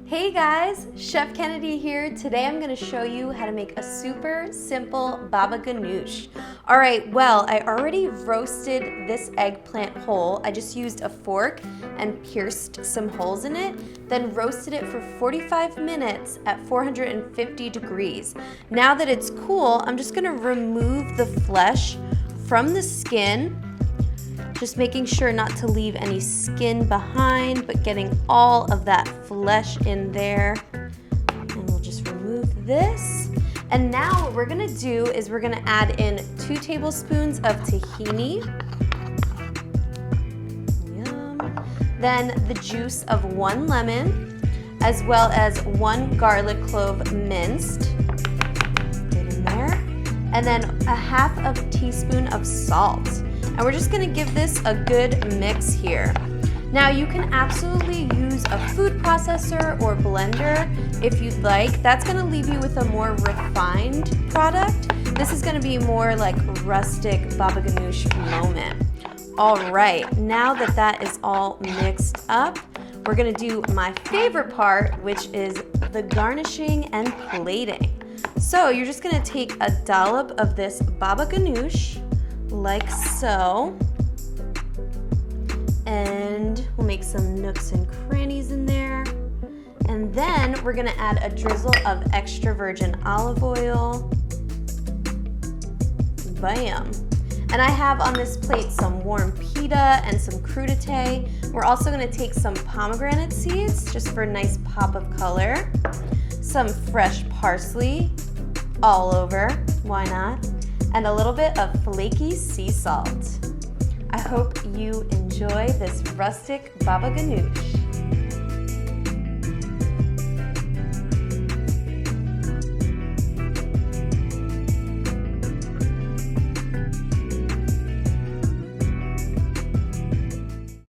Hey guys, Chef Kennedy here. Today I'm going to show you how to make a super simple Baba Ganoush. Alright, well, I already roasted this eggplant whole. I just used a fork and pierced some holes in it, then roasted it for 45 minutes at 450 degrees. Now that it's cool, I'm just going to remove the flesh from the skin, just making sure not to leave any skin behind, but getting all of that flesh in there. And we'll just remove this. And now what we're gonna do is we're gonna add in 2 tablespoons of tahini. Yum. Then the juice of 1 lemon, as well as 1 garlic clove minced. Get in there. And then a half of a teaspoon of salt. And we're just gonna give this a good mix here. Now you can absolutely use a food processor or blender if you'd like. That's gonna leave you with a more refined product. This is gonna be more like rustic Baba Ganoush moment. All right, now that that is all mixed up, we're gonna do my favorite part, which is the garnishing and plating. So you're just gonna take a dollop of this Baba Ganoush, like so, and we'll make some nooks and crannies in there, and then we're gonna add a drizzle of extra virgin olive oil. Bam! And I have on this plate some warm pita and some crudite. We're also gonna take some pomegranate seeds just for a nice pop of color, some fresh parsley all over, why not? And a little bit of flaky sea salt. I hope you enjoy this rustic Baba Ganoush.